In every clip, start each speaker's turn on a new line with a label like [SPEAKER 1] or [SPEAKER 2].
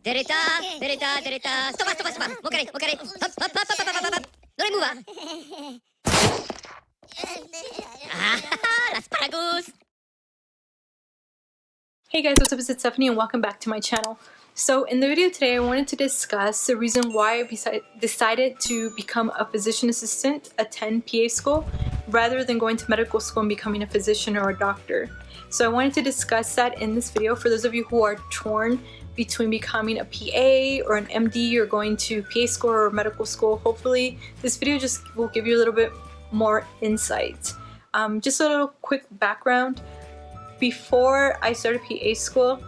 [SPEAKER 1] Dereta, dereta, dereta. Stoppa, stoppa, stoppa. Muokere, muokere. Hop, hop, hop, hop, hop, hop, hop. Non muova. Ah, l'asparagus.
[SPEAKER 2] Hey guys, what's up? It's Stephanie and welcome back to my channel. So in the video today, I wanted to discuss the reason why I decided to become a physician assistant, attend PA school, rather than going to medical school and becoming a physician or a doctor. So I wanted to discuss that in this video for those of you who are torn between becoming a PA or an MD or going to PA school or medical school. Hopefully this video just will give you a little bit more insight. Just a little quick background. Before I started PA school,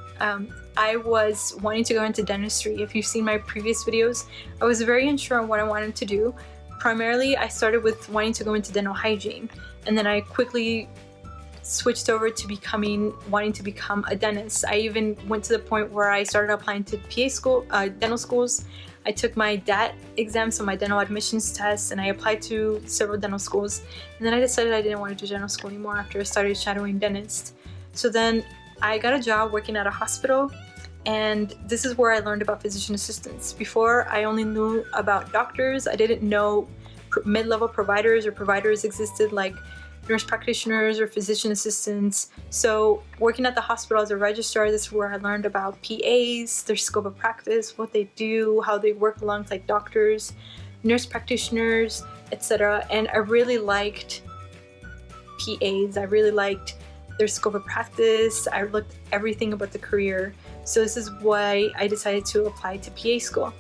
[SPEAKER 2] I was wanting to go into dentistry. If you've seen my previous videos, I was very unsure on what I wanted to do. Primarily, I started with wanting to go into dental hygiene, and then I quickly switched over to wanting to become a dentist. I even went to the point where I started applying to PA school, dental schools. I took my DAT exam, so my dental admissions test, and I applied to several dental schools. And then I decided I didn't want to do dental school anymore after I started shadowing dentists. So then I got a job working at a hospital, and this is where I learned about physician assistants. Before, I only knew about doctors. I didn't know mid-level providers or providers existed like nurse practitioners or physician assistants. So working at the hospital as a registrar, this is where I learned about PAs, their scope of practice, what they do, how they work alongside doctors, nurse practitioners, etc. And I really liked PAs. I really liked their scope of practice. I looked everything about the career. So this is why I decided to apply to PA school.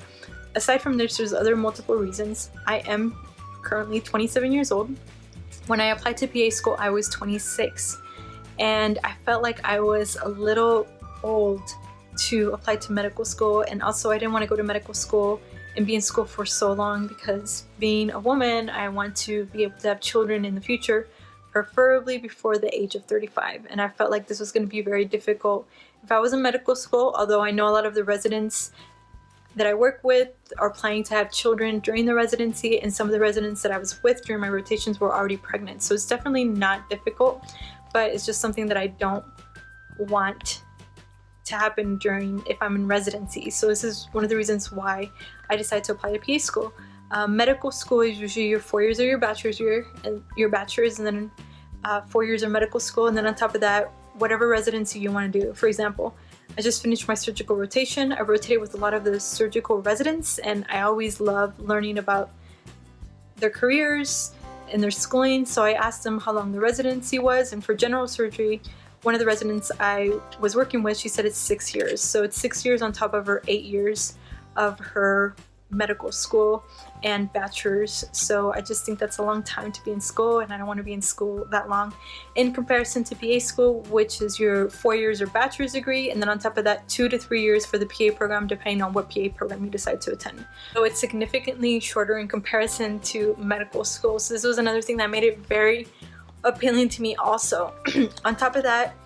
[SPEAKER 2] Aside from this, there's other multiple reasons. I am currently 27 years old. When I applied to PA school, I was 26, and I felt like I was a little old to apply to medical school, and also I didn't want to go to medical school and be in school for so long because being a woman, I want to be able to have children in the future, preferably before the age of 35, and I felt like this was going to be very difficult if I was in medical school, although I know a lot of the residents that I work with are planning to have children during the residency, and some of the residents that I was with during my rotations were already pregnant. So it's definitely not difficult, but it's just something that I don't want to happen if I'm in residency. So this is one of the reasons why I decided to apply to PA school. Medical school is usually your 4 years of your bachelor's year, and your bachelor's, and then 4 years of medical school, and then on top of that, whatever residency you want to do. For example, I just finished my surgical rotation. I rotated with a lot of the surgical residents, and I always love learning about their careers and their schooling. So I asked them how long the residency was, and for general surgery, one of the residents I was working with, she said it's 6 years. So it's 6 years on top of her 8 years of her medical school and bachelor's. So I just think that's a long time to be in school, and I don't want to be in school that long in comparison to PA school, which is your 4 years or bachelor's degree, and then on top of that 2 to 3 years for the PA program, depending on what PA program you decide to attend. So it's significantly shorter in comparison to medical school. So this was another thing that made it very appealing to me also. On top of that,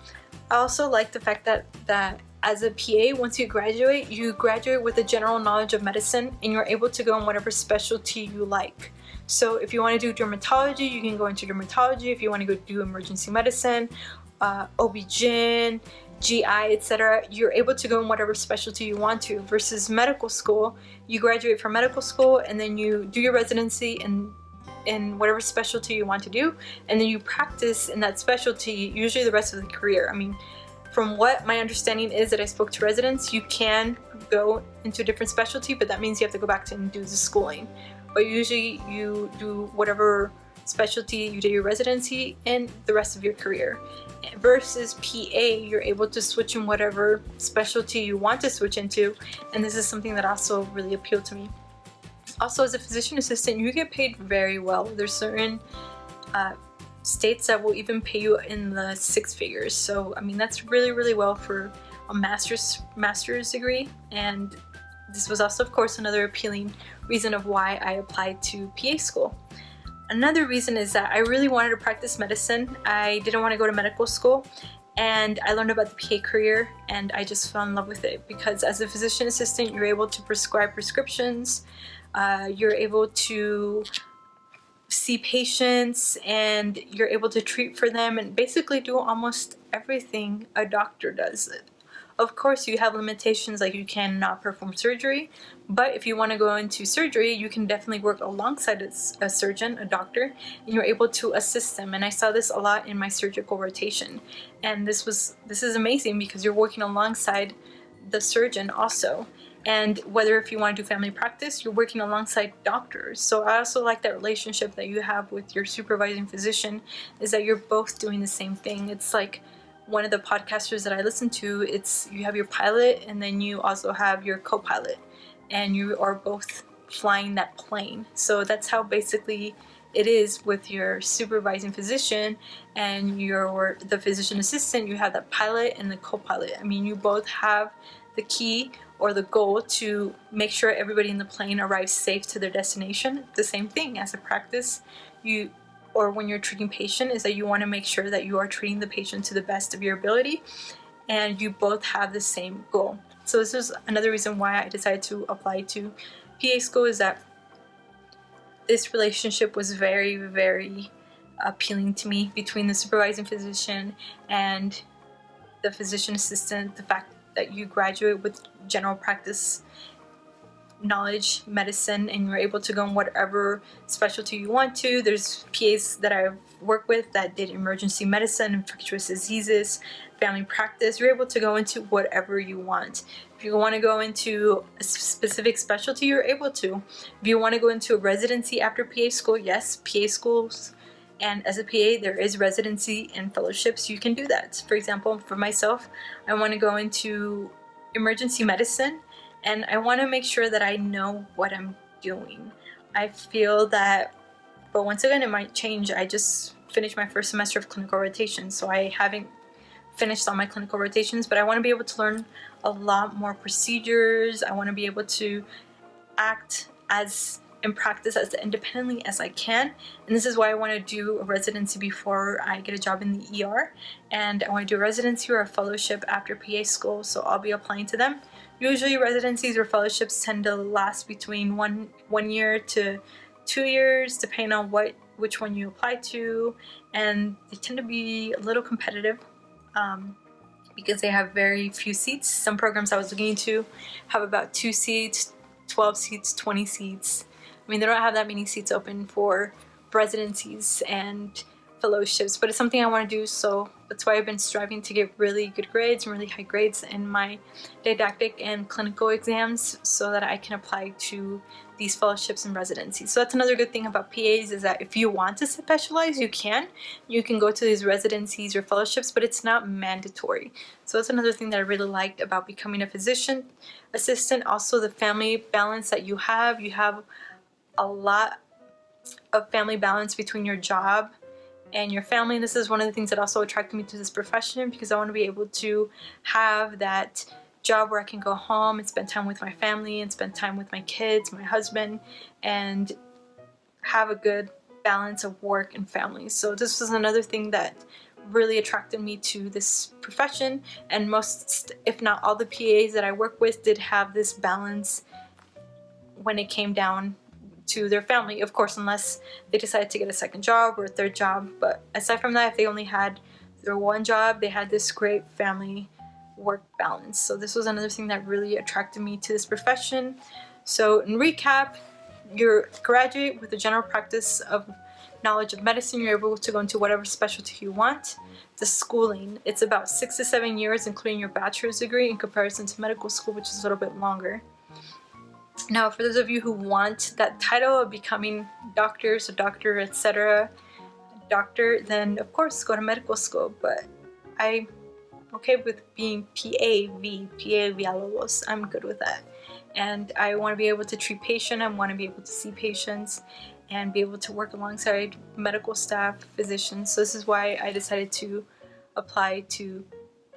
[SPEAKER 2] I also like the fact that as a PA, once you graduate with a general knowledge of medicine, and you're able to go in whatever specialty you like. So if you want to do dermatology, you can go into dermatology. If you want to go do emergency medicine, OB-GYN, GI, etc., you're able to go in whatever specialty you want to, versus medical school. You graduate from medical school, and then you do your residency in whatever specialty you want to do, and then you practice in that specialty usually the rest of the career. I mean, from what my understanding is that I spoke to residents, you can go into a different specialty, but that means you have to go back and do the schooling. But usually you do whatever specialty you did your residency in the rest of your career. Versus PA, you're able to switch in whatever specialty you want to switch into, and this is something that also really appealed to me. Also, as a physician assistant, you get paid very well. There's certain states that will even pay you in the 6 figures. So I mean, that's really, really well for a master's degree. And this was also, of course, another appealing reason of why I applied to PA school. Another reason is that I really wanted to practice medicine. I didn't want to go to medical school, and I learned about the PA career, and I just fell in love with it because as a physician assistant, you're able to prescribe prescriptions, you're able to see patients, and you're able to treat for them and basically do almost everything a doctor does. Of course, you have limitations, like you cannot perform surgery, but if you want to go into surgery, you can definitely work alongside a surgeon, a doctor, and you're able to assist them. And I saw this a lot in my surgical rotation, and this is amazing because you're working alongside the surgeon also. And whether if you want to do family practice, you're working alongside doctors. So I also like that relationship that you have with your supervising physician, is that you're both doing the same thing. It's like one of the podcasters that I listen to, it's you have your pilot and then you also have your co-pilot, and you are both flying that plane. So that's how basically it is with your supervising physician and the physician assistant. You have that pilot and the co-pilot. I mean, you both have the key or the goal to make sure everybody in the plane arrives safe to their destination. The same thing as a practice, or when you're treating patient, is that you want to make sure that you are treating the patient to the best of your ability, and you both have the same goal. So this is another reason why I decided to apply to PA school, is that this relationship was very, very appealing to me between the supervising physician and the physician assistant. The fact that you graduate with general practice knowledge, medicine, and you're able to go in whatever specialty you want to. There's PAs that I've worked with that did emergency medicine, infectious diseases, family practice. You're able to go into whatever you want. If you want to go into a specific specialty, you're able to. If you want to go into a residency after PA school, yes, PA schools. And as a PA, there is residency and fellowships. You can do that. For example, for myself, I want to go into emergency medicine, and I want to make sure that I know what I'm doing. I feel that, but once again, it might change. I just finished my first semester of clinical rotation, so I haven't finished all my clinical rotations, but I want to be able to learn a lot more procedures. I want to be able to act and practice as independently as I can. And this is why I want to do a residency before I get a job in the ER. And I want to do a residency or a fellowship after PA school, so I'll be applying to them. Usually residencies or fellowships tend to last between one year to 2 years, depending on which one you apply to, and they tend to be a little competitive because they have very few seats. Some programs I was looking into have about 2 seats, 12 seats, 20 seats. I mean, they don't have that many seats open for residencies and fellowships, but it's something I want to do, so that's why I've been striving to get really good grades and really high grades in my didactic and clinical exams so that I can apply to these fellowships and residencies. So that's another good thing about PAs, is that if you want to specialize, you can go to these residencies or fellowships, but it's not mandatory. So that's another thing that I really liked about becoming a physician assistant. Also, the family balance that you have a lot of family balance between your job and your family. And this is one of the things that also attracted me to this profession, because I want to be able to have that job where I can go home and spend time with my family and spend time with my kids, my husband, and have a good balance of work and family. So this was another thing that really attracted me to this profession, and most, if not all, the PAs that I work with did have this balance when it came down to their family, of course, unless they decided to get a second job or a third job. But aside from that, if they only had their one job, they had this great family work balance. So this was another thing that really attracted me to this profession. So in recap, you're a graduate with a general practice of knowledge of medicine. You're able to go into whatever specialty you want. The schooling, it's about 6 to 7 years, including your bachelor's degree, in comparison to medical school, which is a little bit longer. Now, for those of you who want that title of becoming doctors, a doctor, etc., doctor, then of course go to medical school. But I'm okay with being PA Villalobos. I'm good with that. And I want to be able to treat patients. I want to be able to see patients and be able to work alongside medical staff, physicians. So this is why I decided to apply to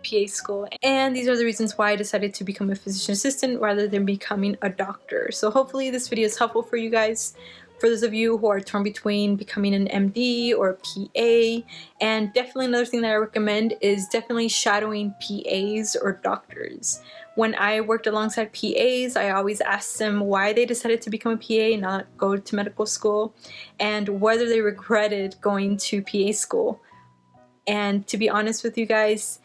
[SPEAKER 2] PA school, and these are the reasons why I decided to become a physician assistant rather than becoming a doctor. So hopefully this video is helpful for you guys. For those of you who are torn between becoming an MD or a PA, and definitely another thing that I recommend is definitely shadowing PAs or doctors. When I worked alongside PAs, I always asked them why they decided to become a PA and not go to medical school, and whether they regretted going to PA school. And to be honest with you guys,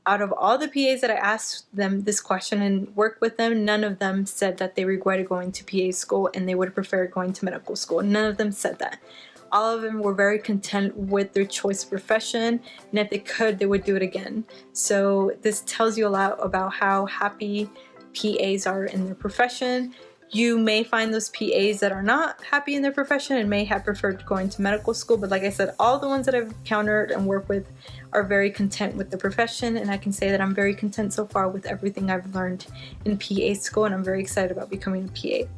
[SPEAKER 2] out of all the PAs that I asked them this question and worked with them, none of them said that they regretted going to PA school and they would prefer going to medical school. None of them said that. All of them were very content with their choice of profession, and if they could, they would do it again. So this tells you a lot about how happy PAs are in their profession. You may find those PAs that are not happy in their profession and may have preferred going to medical school, but like I said, all the ones that I've encountered and worked with are very content with the profession, and I can say that I'm very content so far with everything I've learned in PA school, and I'm very excited about becoming a PA.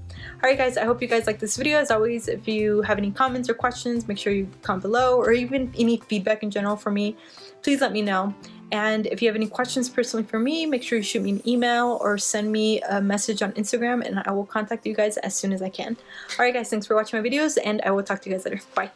[SPEAKER 2] Alright guys, I hope you guys like this video. As always, if you have any comments or questions, make sure you comment below, or even any feedback in general for me, please let me know. And if you have any questions personally for me, make sure you shoot me an email or send me a message on Instagram, and I will contact you guys as soon as I can. Alright guys, thanks for watching my videos, and I will talk to you guys later. Bye.